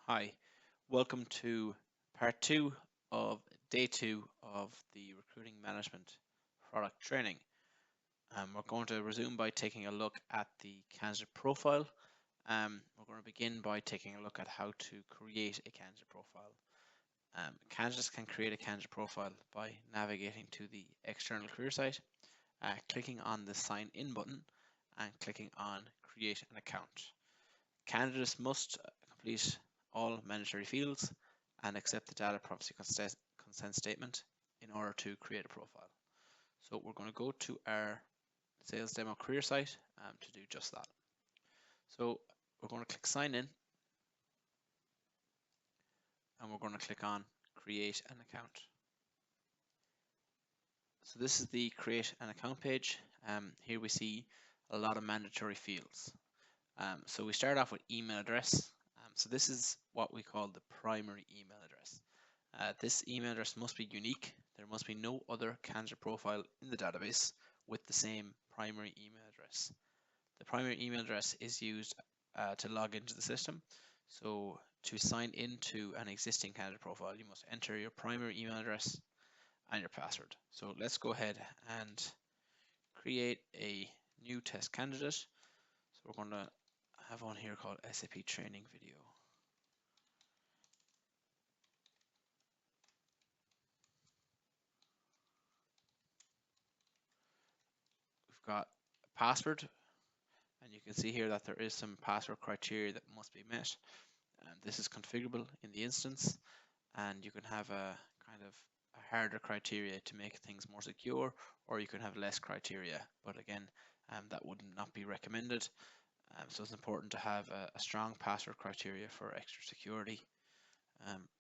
Hi, welcome to part two of day two of the recruiting management product training. We're going to resume by taking a look at the candidate profile. We're going to begin by taking a look at how to create a candidate profile. Candidates can create a candidate profile by navigating to the external career site, clicking on the sign in button and clicking on create an account. Candidates must complete all mandatory fields and accept the data privacy consent statement in order to create a profile. So we're going to go to our sales demo career site to do just that. So we're going to click sign in and we're going to click on create an account. So this is the create an account page. Here we see a lot of mandatory fields. So we start off with email address. So this is what we call the primary email address. This email address must be unique. There must be no other candidate profile in the database with the same primary email address. The primary email address is used to log into the system. So to sign into an existing candidate profile, you must enter your primary email address and your password. So let's go ahead and create a new test candidate. So we're going to have one here called SAP training video. We've got a password, and you can see here that there is some password criteria that must be met. And this is configurable in the instance, and you can have a kind of a harder criteria to make things more secure, or you can have less criteria. But again, that would not be recommended. So it's important to have a strong password criteria for extra security.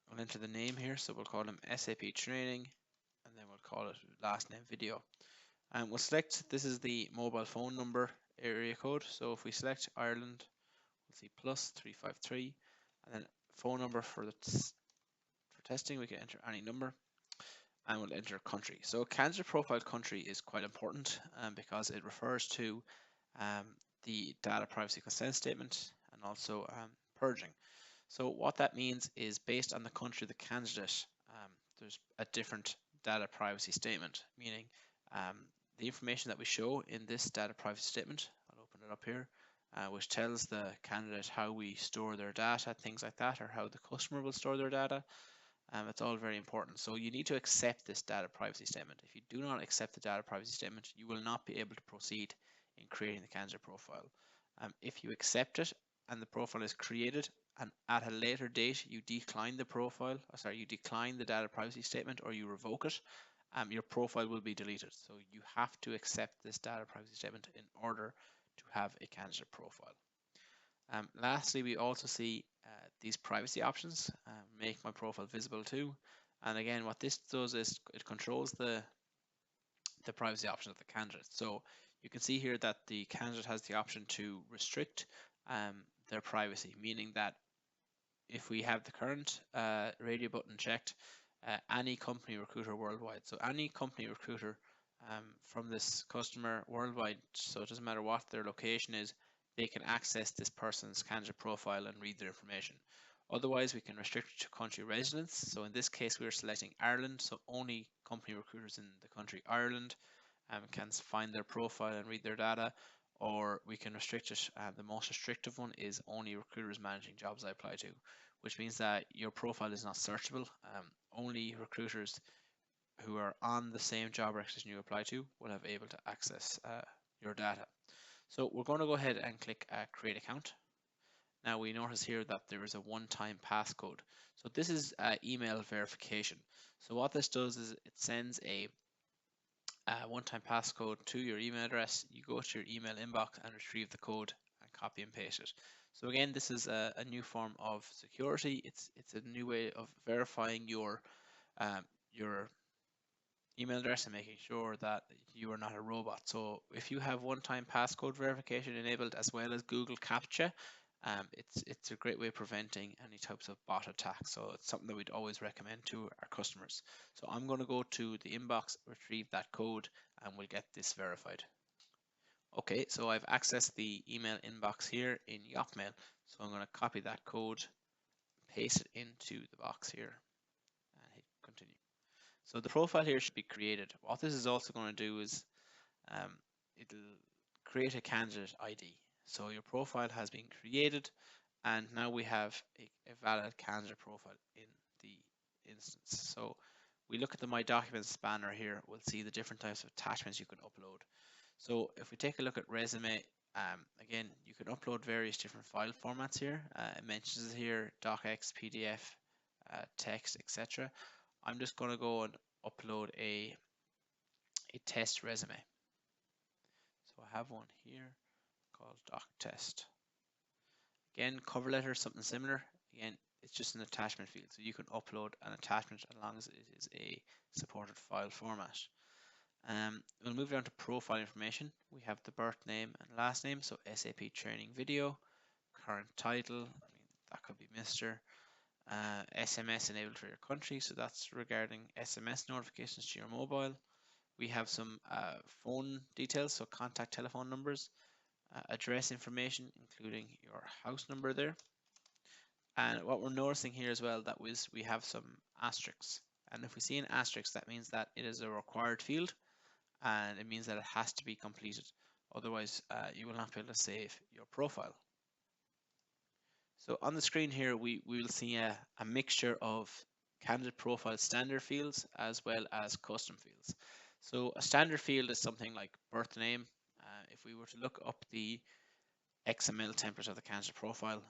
We'll enter the name here, so we'll call them SAP training, and then we'll call it last name video. And we'll select, this is the mobile phone number area code. So if we select Ireland, we'll see +353, and then phone number for testing, we can enter any number, and we'll enter country. So candidate profile country is quite important because it refers to the data privacy consent statement and also purging. So what that means is based on the country of the candidate, there's a different data privacy statement, meaning the information that we show in this data privacy statement, I'll open it up here, which tells the candidate how we store their data, things like that, or how the customer will store their data. It's all very important. So you need to accept this data privacy statement. If you do not accept the data privacy statement, you will not be able to proceed in creating the candidate profile. If you accept it and the profile is created, and at a later date you decline the profile, you decline the data privacy statement or you revoke it, your profile will be deleted. So you have to accept this data privacy statement in order to have a candidate profile. Lastly, we also see these privacy options, make my profile visible too. And again, what this does is it controls the privacy options of the candidate. So you can see here that the candidate has the option to restrict their privacy, meaning that if we have the current radio button checked, any company recruiter worldwide, so any company recruiter from this customer worldwide, so it doesn't matter what their location is, they can access this person's candidate profile and read their information. Otherwise, we can restrict it to country residence. So in this case, we're selecting Ireland, so only company recruiters in the country Ireland can find their profile and read their data, or we can restrict it. The most restrictive one is only recruiters managing jobs I apply to, which means that your profile is not searchable. Only recruiters who are on the same job requisition you apply to will have able to access your data. So we're going to go ahead and click create account. Now we notice here that there is a one-time passcode. So this is email verification. So what this does is it sends a one-time passcode to your email address. You go to your email inbox and retrieve the code and copy and paste it. So again, this is a new form of security. It's a new way of verifying your email address and making sure that you are not a robot. So if you have one-time passcode verification enabled as well as Google CAPTCHA, it's a great way of preventing any types of bot attacks. So it's something that we'd always recommend to our customers. So I'm going to go to the inbox, retrieve that code, and we'll get this verified. Okay, so I've accessed the email inbox here in Yopmail. So I'm going to copy that code, paste it into the box here and hit continue. So the profile here should be created. What this is also going to do is it'll create a candidate ID. So your profile has been created, and now we have a valid candidate profile in the instance. So we look at the My Documents banner here, we'll see the different types of attachments you can upload. So if we take a look at resume, again, you can upload various different file formats here. It mentions here docx, PDF, text, etc. I'm just going to go and upload a test resume. So I have one here called doc test. Again, cover letter, something similar. Again, it's just an attachment field, so you can upload an attachment as long as it is a supported file format. We'll move down to profile information. We have the birth name and last name, so SAP training video, current title, that could be Mr. SMS enabled for your country, so that's regarding SMS notifications to your mobile. We have some phone details, so contact telephone numbers, address information, including your house number there. And what we're noticing here as well, that we have some asterisks. And if we see an asterisk, that means that it is a required field, and it means that it has to be completed. Otherwise, you will not be able to save your profile. So on the screen here, we will see a mixture of candidate profile standard fields as well as custom fields. So a standard field is something like birth name. If we were to look up the XML template of the candidate profile,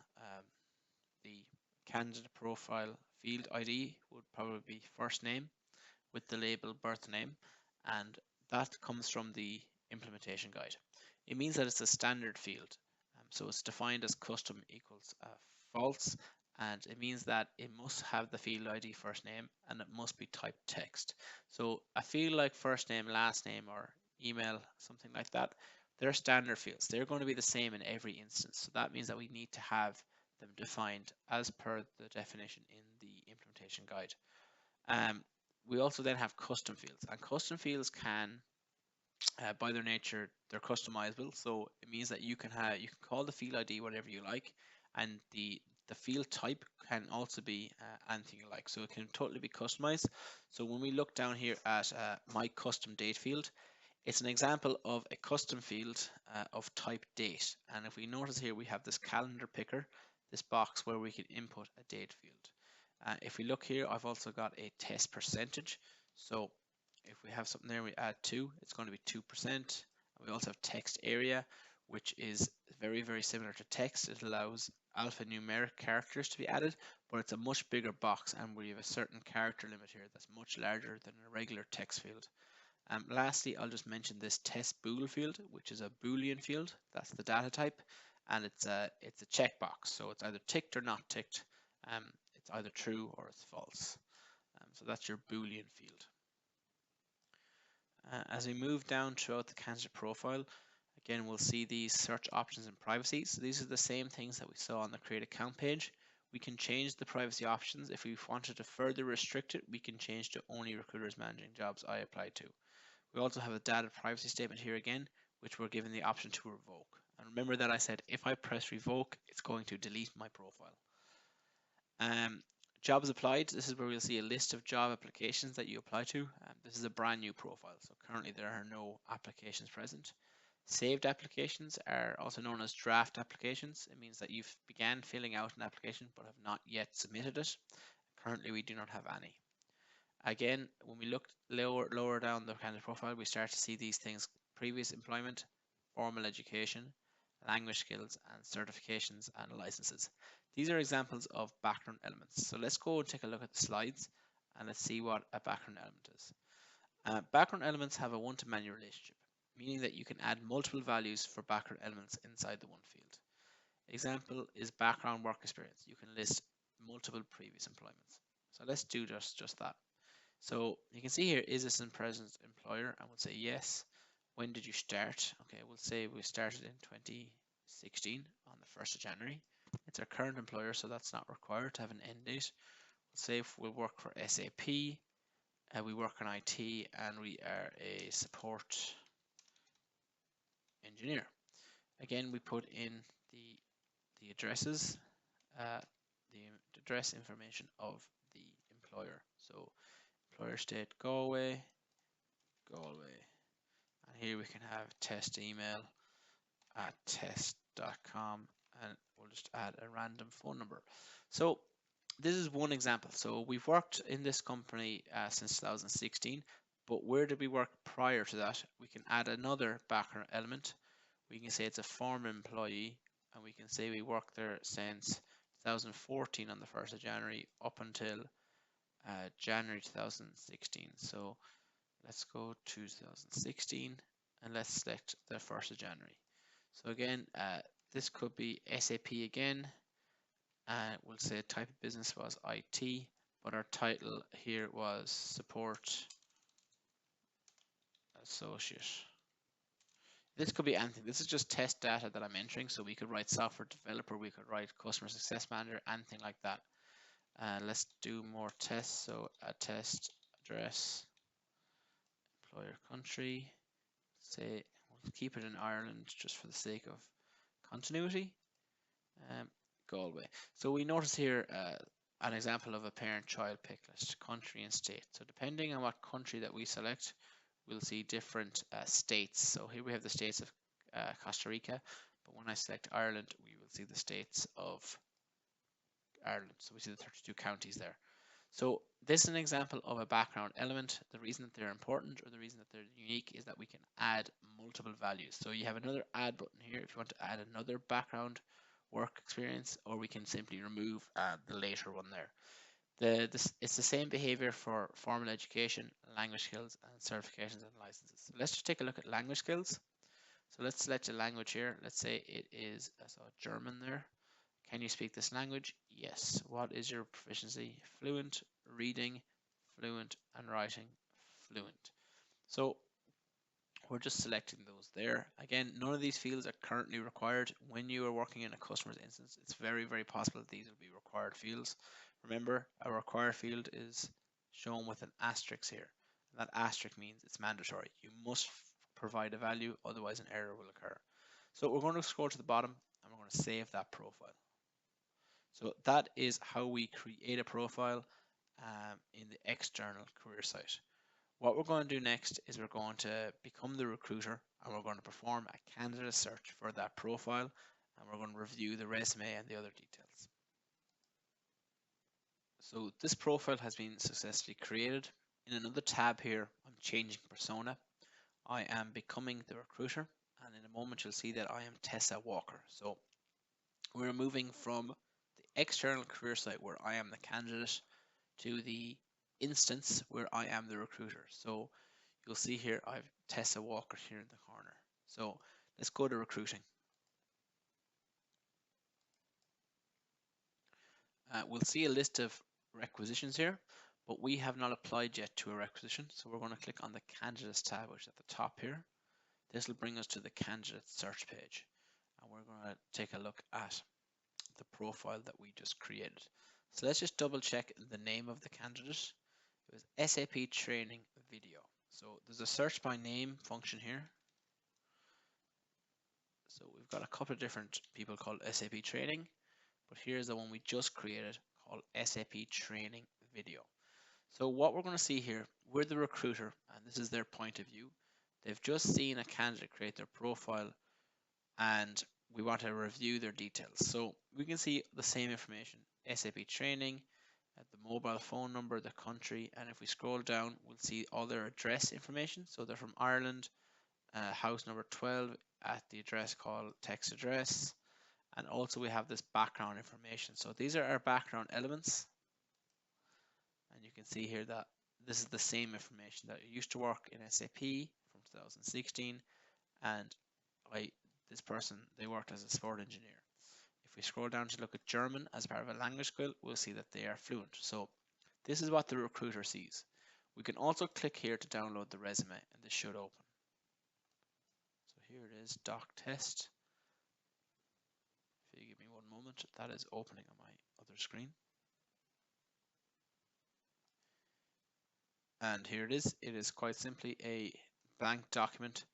the candidate profile field ID would probably be first name with the label birth name, and that comes from the implementation guide. It means that it's a standard field, so it's defined as custom equals false, and it means that it must have the field ID first name and it must be typed text. So a field like first name, last name, or email, something like that, they're standard fields. They're going to be the same in every instance. So that means that we need to have them defined as per the definition in the implementation guide. We also then have custom fields, and custom fields can, by their nature, they're customizable. So it means that you can call the field ID whatever you like, and the field type can also be anything you like. So it can totally be customized. So when we look down here at my custom date field, it's an example of a custom field of type date. And if we notice here, we have this calendar picker, this box where we can input a date field. If we look here, I've also got a test percentage. So if we have something there, we add 2, it's going to be 2%. We also have text area, which is very, very similar to text. It allows alphanumeric characters to be added, but it's a much bigger box, and we have a certain character limit here that's much larger than a regular text field. Lastly, I'll just mention this test bool field, which is a Boolean field. That's the data type, and it's a checkbox, so it's either ticked or not ticked. It's either true or it's false. So that's your Boolean field. As we move down throughout the candidate profile, again, we'll see these search options and privacy. So these are the same things that we saw on the create account page. We can change the privacy options. If we wanted to further restrict it, we can change to only recruiters managing jobs I apply to. We also have a data privacy statement here again, which we're given the option to revoke. And remember that I said if I press revoke, it's going to delete my profile. Jobs applied, this is where we'll see a list of job applications that you apply to. This is a brand new profile, so currently there are no applications present. Saved applications are also known as draft applications. It means that you've began filling out an application but have not yet submitted it. Currently we do not have any. Again, when we look lower down the candidate profile, we start to see these things: previous employment, formal education, language skills, and certifications and licenses. These are examples of background elements. So let's go and take a look at the slides and let's see what a background element is. Background elements have a one-to-many relationship, meaning that you can add multiple values for background elements inside the one field. Example is background work experience. You can list multiple previous employments. So let's do just that. So you can see here, is this a present employer? And we'll say yes. When did you start? Okay, we'll say we started in 2016 on the 1st of January. It's our current employer, so that's not required to have an end date. We'll say if we work for SAP, we work on IT, and we are a support engineer. Again, we put in the addresses, the address information of the employer. So employer state Galway, and here we can have test email at test.com, and we'll just add a random phone number. So this is one example. So we've worked in this company since 2016, but where did we work prior to that? We can add another background element. We can say it's a former employee, and we can say we worked there since 2014 on the 1st of January up until January 2016. So let's go to 2016 and let's select the 1st of January. So again, this could be SAP again. We'll say type of business was IT, but our title here was support associate. This could be anything. This is just test data that I'm entering. So we could write software developer, we could write customer success manager, anything like that. Let's do more tests. So a test address, employer country, say we'll keep it in Ireland just for the sake of continuity. Galway. So we notice here an example of a parent-child pick list, country and state. So depending on what country that we select, we'll see different states. So here we have the states of Costa Rica, but when I select Ireland, we will see the states of Ireland. So we see the 32 counties there. So this is an example of a background element. The reason that they're important, or the reason that they're unique, is that we can add multiple values. So you have another add button here if you want to add another background work experience, or we can simply remove the later one there. It's the same behavior for formal education, language skills, and certifications and licenses. So let's just take a look at language skills. So let's select a language here. Let's say it is, I saw German there. Can you speak this language? Yes. What is your proficiency? Fluent, reading, fluent, and writing, fluent. So we're just selecting those there. Again, none of these fields are currently required. When you are working in a customer's instance, it's very, very possible that these will be required fields. Remember, a required field is shown with an asterisk here. And that asterisk means it's mandatory. You must provide a value, otherwise an error will occur. So we're going to scroll to the bottom and we're going to save that profile. So that is how we create a profile in the external career site. What we're going to do next is we're going to become the recruiter, and we're going to perform a candidate search for that profile, and we're going to review the resume and the other details. So this profile has been successfully created. In another tab here, I'm changing persona. I am becoming the recruiter, and in a moment you'll see that I am Tessa Walker. So we're moving from the external career site where I am the candidate to the instance where I am the recruiter. So you'll see here I've Tessa Walker here in the corner. So let's go to recruiting. We'll see a list of requisitions here, but we have not applied yet to a requisition. So we're going to click on the candidates tab, which is at the top here. This will bring us to the candidate search page, and we're going to take a look at the profile that we just created. So let's just double check the name of the candidate. It was SAP training video. So there's a search by name function here. So we've got a couple of different people called SAP training, but here's the one we just created called SAP training video. So what we're going to see here, we're the recruiter, and this is their point of view. They've just seen a candidate create their profile, and we want to review their details. So we can see the same information, SAP training, the mobile phone number, the country, and if we scroll down, we'll see all their address information. So they're from Ireland, house number 12 at the address called text address, and also we have this background information. So these are our background elements, and you can see here that this is the same information that used to work in SAP from 2016, and this person, they worked as a support engineer. If we scroll down to look at German as part of a language skill, we'll see that they are fluent. So this is what the recruiter sees. We can also click here to download the resume, and this should open. So here it is, doc test. If you give me one moment, that is opening on my other screen. And here it is. It is quite simply a blank document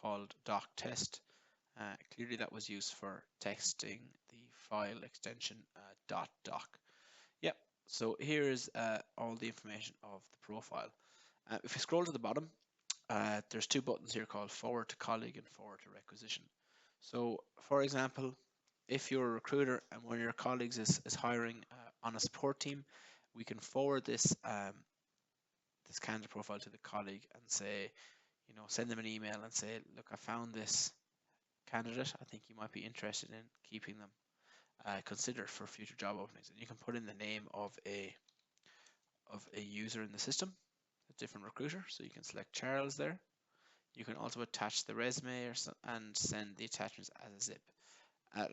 called doc test. Clearly that was used for texting the file extension .doc. So here is all the information of the profile. If you scroll to the bottom, there's two buttons here called forward to colleague and forward to requisition. So for example, if you're a recruiter and one of your colleagues is hiring on a support team, we can forward this this candidate profile to the colleague and say, send them an email and say, look, I found this candidate. I think you might be interested in keeping them considered for future job openings. And you can put in the name of a user in the system, a different recruiter. So you can select Charles there. You can also attach the resume and send the attachments as a zip.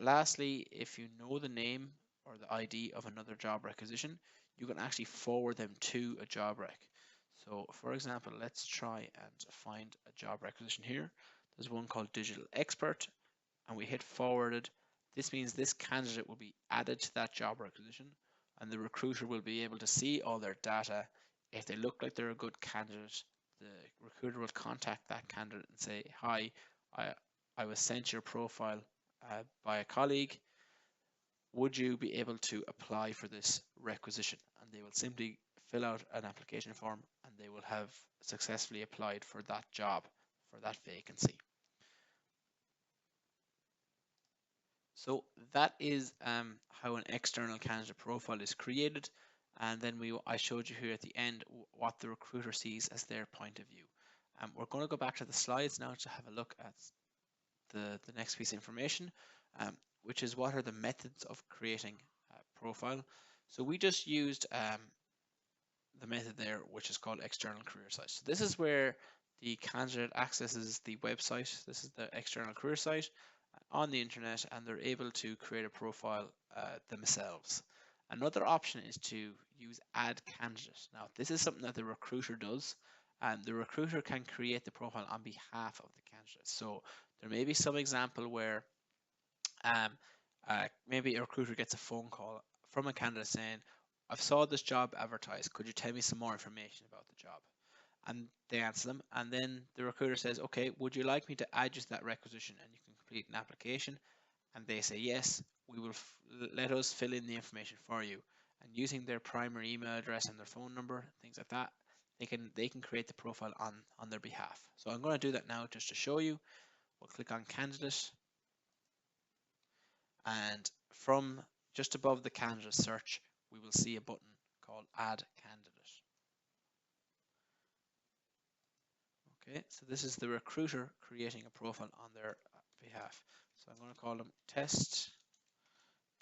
Lastly, if you know the name or the ID of another job requisition, you can actually forward them to a job rec. So for example, let's try and find a job requisition here. There's one called Digital Expert, and we hit forwarded. This means this candidate will be added to that job requisition, and the recruiter will be able to see all their data. If they look like they're a good candidate, the recruiter will contact that candidate and say, hi, I was sent your profile by a colleague. Would you be able to apply for this requisition? And they will simply fill out an application form and they will have successfully applied for that job, for that vacancy. So that is how an external candidate profile is created. And then I showed you here at the end what the recruiter sees as their point of view. We're going to go back to the slides now to have a look at the next piece of information, which is what are the methods of creating a profile. So we just used the method there, which is called external career site. So this is where the candidate accesses the website. This is the external career site on the internet, and they're able to create a profile themselves. Another option is to use add candidate. Now this is something that the recruiter does, and the recruiter can create the profile on behalf of the candidate. So there may be some example where maybe a recruiter gets a phone call from a candidate saying, I've saw this job advertised, could you tell me some more information about the job? And they answer them, and then the recruiter says, okay, would you like me to add you to that requisition and you can complete an application? And they say, yes, we will let us fill in the information for you. And using their primary email address and their phone number, things like that, they can create the profile on their behalf. So I'm going to do that now just to show you. We'll click on candidate, and from just above the candidate search, we will see a button called add candidate. Okay, so this is the recruiter creating a profile on their behalf. So I'm going to call them test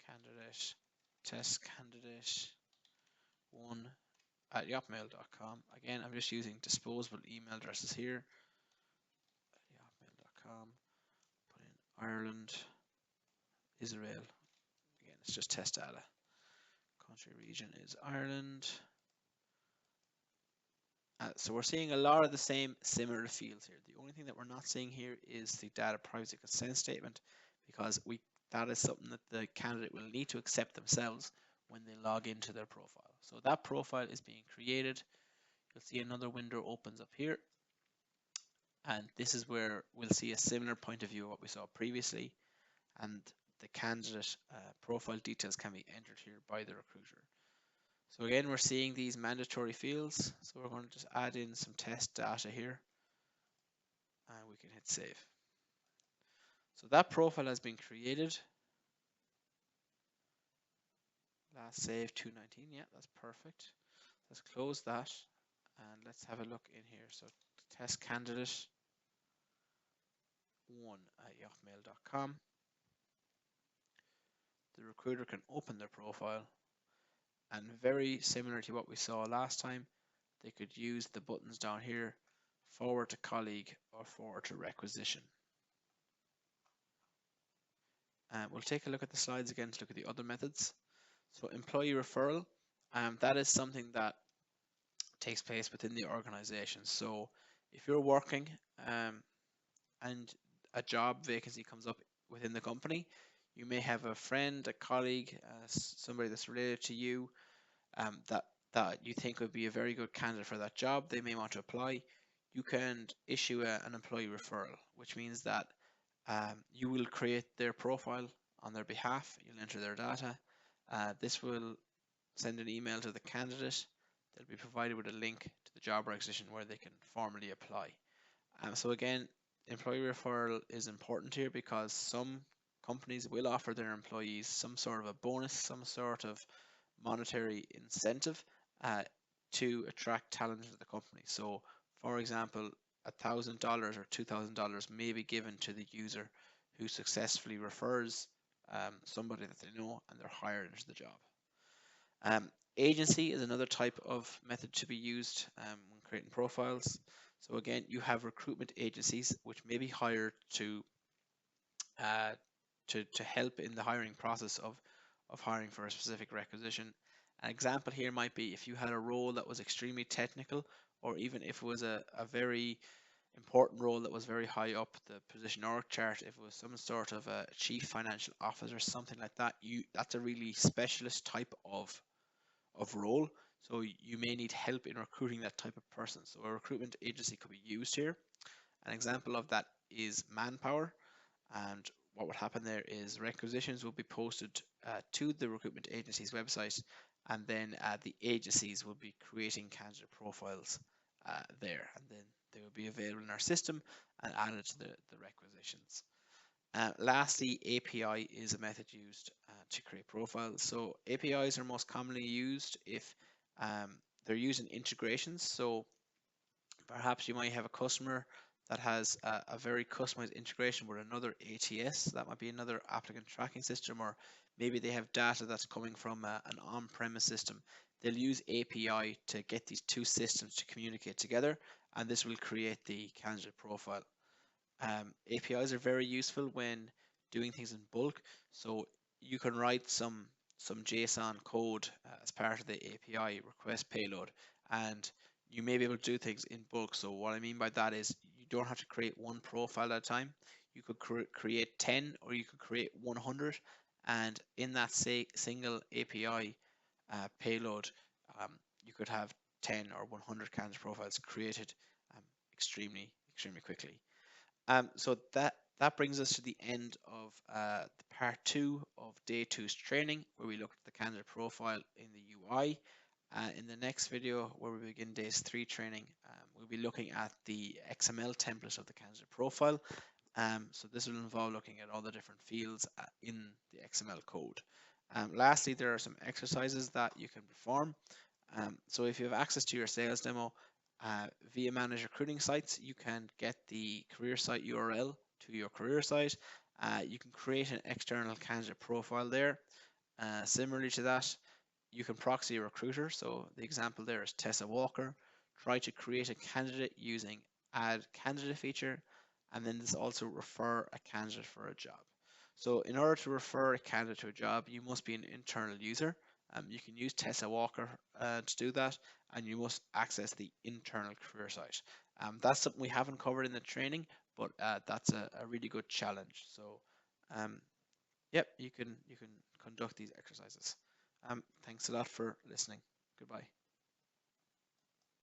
candidate 1 at yahoo.com. Again, I'm just using disposable email addresses here. Yahoo.com. Put in Ireland, Israel. Again, it's just test data. Country region is Ireland. So we're seeing a lot of the same similar fields here. The only thing that we're not seeing here is the data privacy consent statement, because that is something that the candidate will need to accept themselves when they log into their profile. So that profile is being created. You'll see another window opens up here, and this is where we'll see a similar point of view of what we saw previously, and the candidate profile details can be entered here by the recruiter. So again, we're seeing these mandatory fields. So we're going to just add in some test data here, and we can hit save. So that profile has been created. Last save 219. Yeah, that's perfect. Let's close that and let's have a look in here. So test candidate 1 at yahoo.com. The recruiter can open their profile, and very similar to what we saw last time, they could use the buttons down here, forward to colleague or forward to requisition. We'll take a look at the slides again to look at the other methods. So employee referral, that is something that takes place within the organization. So if you're working and a job vacancy comes up within the company, you may have a friend, a colleague, somebody that's related to you that you think would be a very good candidate for that job. They may want to apply. You can issue an employee referral, which means that you will create their profile on their behalf. You'll enter their data. This will send an email to the candidate, they'll be provided with a link to the job requisition where they can formally apply. So again, employee referral is important here because some companies will offer their employees some sort of a bonus, some sort of monetary incentive to attract talent into the company. So, for example, $1,000 or $2,000 may be given to the user who successfully refers somebody that they know and they're hired into the job. Agency is another type of method to be used when creating profiles. So again, you have recruitment agencies which may be hired to help in the hiring process of hiring for a specific requisition. An example here might be if you had a role that was extremely technical, or even if it was a very important role that was very high up the position org chart, if it was some sort of a chief financial officer or something like that, that's a really specialist type of role. So you may need help in recruiting that type of person. So a recruitment agency could be used here. An example of that is Manpower. And what would happen there is requisitions will be posted to the recruitment agency's website, and then the agencies will be creating candidate profiles there, and then they will be available in our system and added to the requisitions. Lastly, API is a method used to create profiles. So APIs are most commonly used if they're used in integrations. So perhaps you might have a customer that has a very customized integration with another ATS. That might be another applicant tracking system, or maybe they have data that's coming from an on-premise system. They'll use API to get these two systems to communicate together, and this will create the candidate profile. APIs are very useful when doing things in bulk. So you can write some JSON code as part of the API request payload, and you may be able to do things in bulk. So what I mean by that is you don't have to create one profile at a time. You could create 10 or you could create 100, and in that single API payload, you could have 10 or 100 candidate profiles created extremely quickly. So that brings us to the end of the part 2 of day 2's training, where we looked at the candidate profile in the UI. In the next video, where we begin day 3 training, we'll be looking at the XML template of the candidate profile. So this will involve looking at all the different fields in the XML code. Lastly, there are some exercises that you can perform. So if you have access to your sales demo, via managed recruiting sites, you can get the career site URL to your career site. You can create an external candidate profile there. Similarly to that, you can proxy a recruiter. So the example there is Tessa Walker. Try to create a candidate using add candidate feature, and then this also refer a candidate for a job. So in order to refer a candidate to a job, you must be an internal user. You can use Tessa Walker to do that, and you must access the internal career site. That's something we haven't covered in the training, but that's a really good challenge. So, yep, you can conduct these exercises. Thanks a lot for listening. Goodbye.